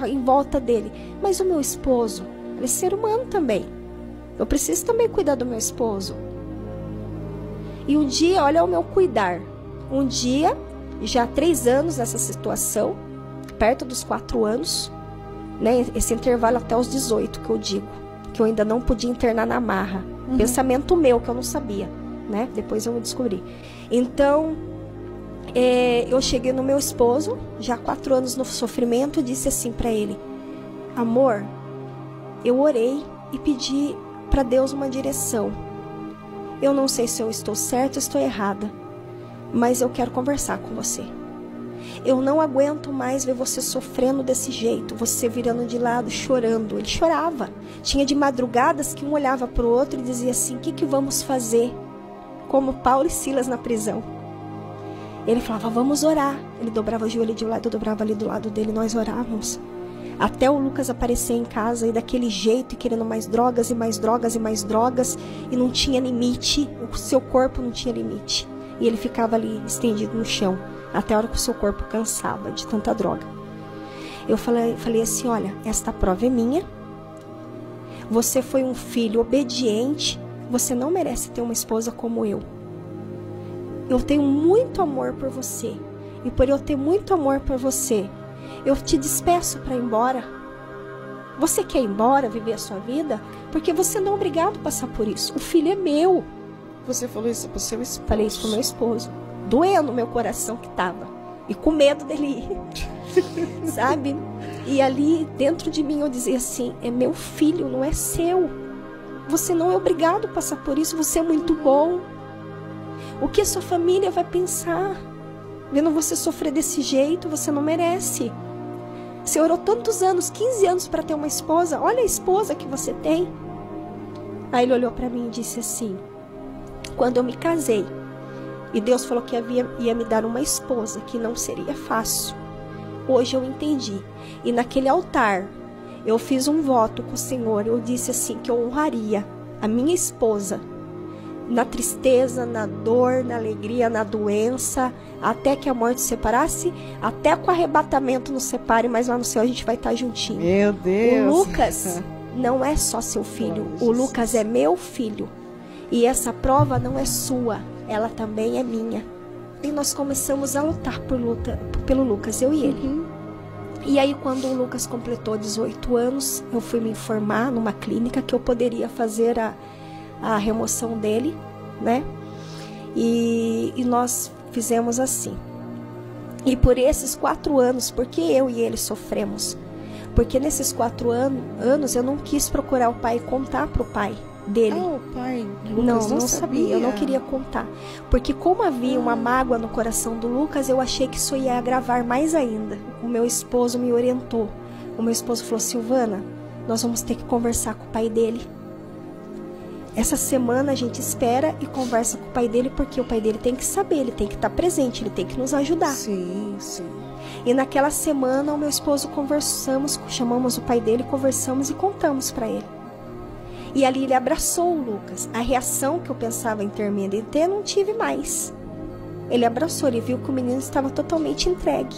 em volta dele. Mas o meu esposo, ele é ser humano também. Eu preciso também cuidar do meu esposo. E um dia, olha o meu cuidar. Um dia, já há 3 anos nessa situação, perto dos 4 anos, né? Esse intervalo até os 18 que eu digo, que eu ainda não podia internar na marra. Pensamento meu, que eu não sabia, né? Depois eu descobri. Então, eu cheguei no meu esposo, já há 4 anos no sofrimento, e disse assim para ele: amor, eu orei e pedi para Deus uma direção. Eu não sei se eu estou certa ou estou errada, mas eu quero conversar com você. Eu não aguento mais ver você sofrendo desse jeito, você virando de lado, chorando. Ele chorava. Tinha de madrugadas que um olhava para o outro e dizia assim: o que vamos fazer? Como Paulo e Silas na prisão. Ele falava: vamos orar. Ele dobrava o joelho de um lado, eu dobrava ali do lado dele, nós orávamos. Até o Lucas aparecer em casa e daquele jeito, e querendo mais drogas e mais drogas e mais drogas, e não tinha limite, o seu corpo não tinha limite. E ele ficava ali estendido no chão, até a hora que o seu corpo cansava de tanta droga. Eu falei assim: olha, esta prova é minha. Você foi um filho obediente. Você não merece ter uma esposa como eu. Eu tenho muito amor por você. E por eu ter muito amor por você, eu te despeço para ir embora. Você quer ir embora, viver a sua vida? Porque você não é obrigado a passar por isso. O filho é meu. Você falou isso pro seu esposo? Falei isso pro meu esposo. Doendo meu coração que tava. E com medo dele ir. Sabe? E ali dentro de mim eu dizia assim: é meu filho, não é seu. Você não é obrigado a passar por isso. Você é muito bom. O que a sua família vai pensar? Vendo você sofrer desse jeito, você não merece. Você orou tantos anos, 15 anos para ter uma esposa. Olha a esposa que você tem. Aí ele olhou para mim e disse assim: quando eu me casei, e Deus falou que ia me dar uma esposa, que não seria fácil. Hoje eu entendi. E naquele altar, eu fiz um voto com o Senhor. Eu disse assim, que eu honraria a minha esposa na tristeza, na dor, na alegria, na doença, até que a morte separasse, até que o arrebatamento nos separe, mas lá no céu a gente vai estar juntinho. Meu Deus! O Lucas não é só seu filho, o Lucas é meu filho. E essa prova não é sua, ela também é minha. E nós começamos a lutar pelo Lucas, eu e ele. E aí quando o Lucas completou 18 anos, eu fui me informar numa clínica que eu poderia fazer a remoção dele, né? E nós fizemos assim. E por esses 4 anos, porque eu e ele sofremos? Porque nesses 4 anos eu não quis procurar o pai e contar pro pai dele. O pai Lucas não sabia, eu não queria contar. Porque como havia uma mágoa no coração do Lucas, eu achei que isso ia agravar mais ainda. O meu esposo me orientou. O meu esposo falou: Silvana, nós vamos ter que conversar com o pai dele. Essa semana a gente espera e conversa com o pai dele, porque o pai dele tem que saber, ele tem que estar presente, ele tem que nos ajudar. Sim, sim. E naquela semana o meu esposo chamamos o pai dele, conversamos e contamos para ele. E ali ele abraçou o Lucas. A reação que eu pensava em ter medo de ter, não tive mais. Ele abraçou, ele viu que o menino estava totalmente entregue.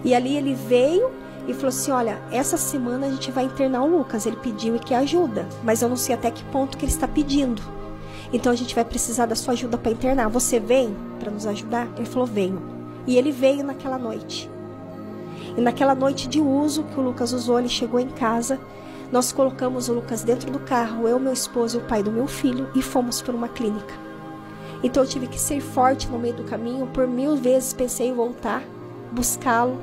E ali ele veio e falou assim: olha, essa semana a gente vai internar o Lucas. Ele pediu e quer ajuda, mas eu não sei até que ponto que ele está pedindo. Então a gente vai precisar da sua ajuda para internar. Você vem para nos ajudar? Ele falou: venho. E ele veio naquela noite. E naquela noite de uso que o Lucas usou, ele chegou em casa. Nós colocamos o Lucas dentro do carro, eu, meu esposo e o pai do meu filho, e fomos para uma clínica. Então eu tive que ser forte no meio do caminho. Por 1000 vezes pensei em voltar, buscá-lo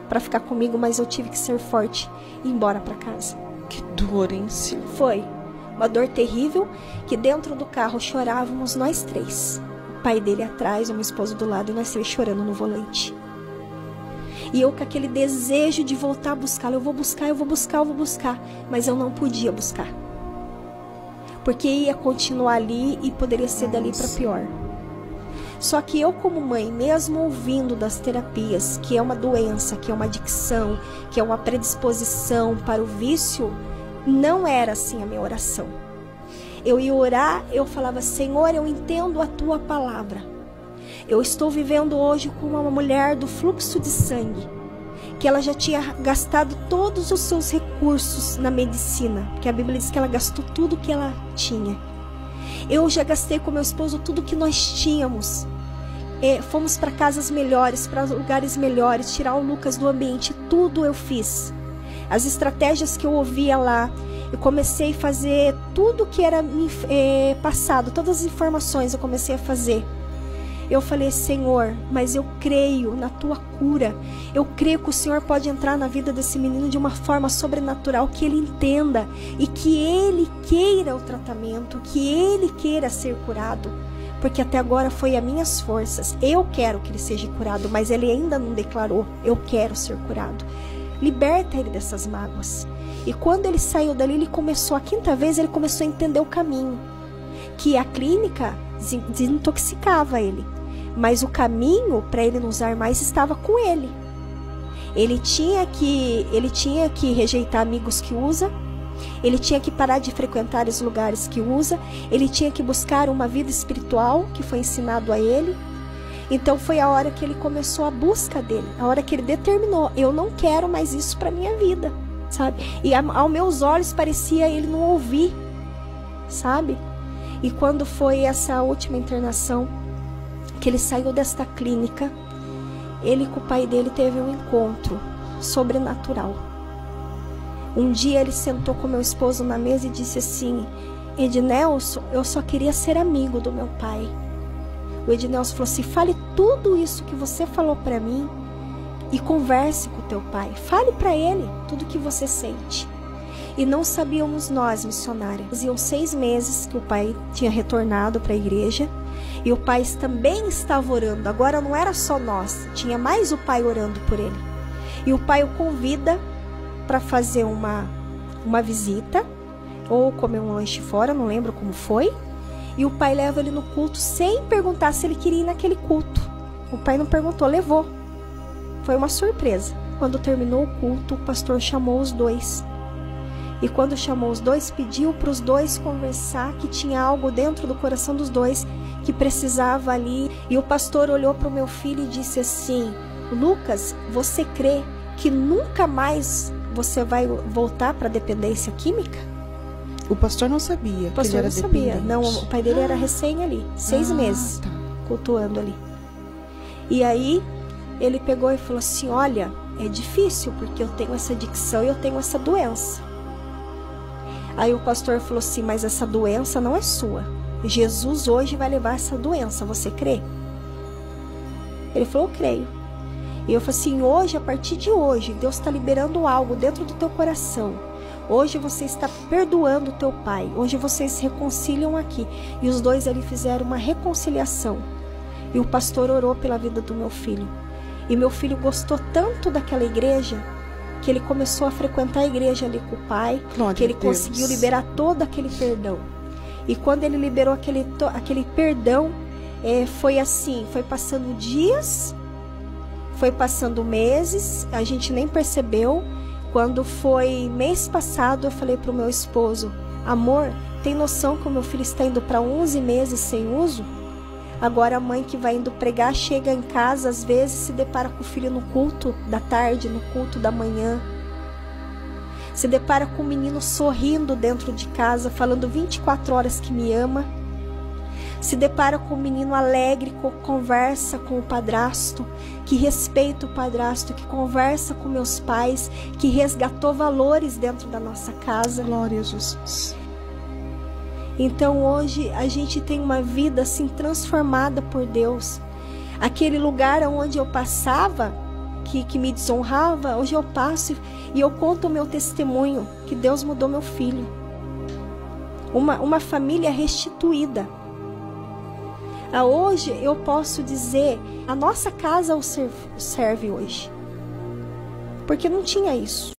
para ficar comigo, mas eu tive que ser forte e ir embora para casa. Que dor, hein, Silvia? Foi uma dor terrível, que dentro do carro chorávamos nós 3. O pai dele atrás, o meu esposo do lado, e nós 3 chorando no volante. E eu com aquele desejo de voltar a buscá-lo. Eu vou buscar. Mas eu não podia buscar. Porque ia continuar ali e poderia ser dali para pior. Só que eu, como mãe, mesmo ouvindo das terapias, que é uma doença, que é uma adicção, que é uma predisposição para o vício, não era assim a minha oração. Eu ia orar, eu falava: Senhor, eu entendo a tua palavra. Eu estou vivendo hoje com uma mulher do fluxo de sangue, que ela já tinha gastado todos os seus recursos na medicina, porque a Bíblia diz que ela gastou tudo que ela tinha. Eu já gastei com meu esposo tudo que nós tínhamos. Fomos para casas melhores, para lugares melhores, tirar o Lucas do ambiente, tudo eu fiz. As estratégias que eu ouvia lá, eu comecei a fazer tudo que era passado, todas as informações eu comecei a fazer. Eu falei, Senhor, mas eu creio na tua cura. Eu creio que o Senhor pode entrar na vida desse menino de uma forma sobrenatural, que ele entenda e que ele queira o tratamento, que ele queira ser curado. Porque até agora foi as minhas forças. Eu quero que ele seja curado, mas ele ainda não declarou, eu quero ser curado. Liberta ele dessas mágoas. E quando ele saiu dali, ele começou, a quinta vez, ele começou a entender o caminho. Que a clínica desintoxicava ele. Mas o caminho para ele não usar mais estava com ele. Ele tinha que rejeitar amigos que usa. Ele tinha que parar de frequentar os lugares que usa. Ele tinha que buscar uma vida espiritual que foi ensinado a ele. Então foi a hora que ele começou a busca dele. A hora que ele determinou, eu não quero mais isso para minha vida, sabe? E aos meus olhos parecia ele não ouvir, sabe? E quando foi essa última internação, que ele saiu desta clínica, ele com o pai dele teve um encontro sobrenatural. Um dia ele sentou com meu esposo na mesa e disse assim, Ednelson, eu só queria ser amigo do meu pai. O Ednelson falou assim, fale tudo isso que você falou para mim e converse com o teu pai. Fale para ele tudo que você sente. E não sabíamos nós, missionárias. Faziam 6 meses que o pai tinha retornado para a igreja. E o pai também estava orando. Agora não era só nós, tinha mais o pai orando por ele. E o pai o convida para fazer uma visita, ou comer um lanche fora, não lembro como foi. E o pai leva ele no culto sem perguntar se ele queria ir naquele culto. O pai não perguntou, levou. Foi uma surpresa. Quando terminou o culto, o pastor chamou os dois. E quando chamou os dois, pediu para os dois conversar, que tinha algo dentro do coração dos dois que precisava ali. E o pastor olhou para o meu filho e disse assim, Lucas, você crê que nunca mais você vai voltar para a dependência química? O pastor não sabia. O pastor não sabia. Não, o pai dele era recém ali, 6 meses, tá. Cultuando ali. E aí ele pegou e falou assim, olha, é difícil porque eu tenho essa adicção e eu tenho essa doença. Aí o pastor falou assim, mas essa doença não é sua. Jesus hoje vai levar essa doença, você crê? Ele falou, eu creio. E eu falei assim, hoje, a partir de hoje, Deus está liberando algo dentro do teu coração. Hoje você está perdoando o teu pai. Hoje vocês se reconciliam aqui. E os dois ali fizeram uma reconciliação. E o pastor orou pela vida do meu filho. E meu filho gostou tanto daquela igreja que ele começou a frequentar a igreja ali com o pai, Glória que ele a Deus. conseguiu liberar todo aquele perdão. E quando ele liberou aquele perdão, foi assim, foi passando dias, foi passando meses, a gente nem percebeu. Quando foi mês passado, eu falei para o meu esposo, amor, tem noção que o meu filho está indo para 11 meses sem uso? Agora a mãe que vai indo pregar chega em casa, às vezes se depara com o filho no culto da tarde, no culto da manhã. Se depara com o menino sorrindo dentro de casa, falando 24 horas que me ama. Se depara com o menino alegre, que conversa com o padrasto, que respeita o padrasto, que conversa com meus pais, que resgatou valores dentro da nossa casa. Glória a Jesus. Então hoje a gente tem uma vida assim transformada por Deus. Aquele lugar onde eu passava, que me desonrava, hoje eu passo e eu conto o meu testemunho, que Deus mudou meu filho. Uma família restituída. Hoje eu posso dizer, a nossa casa o serve hoje. Porque não tinha isso.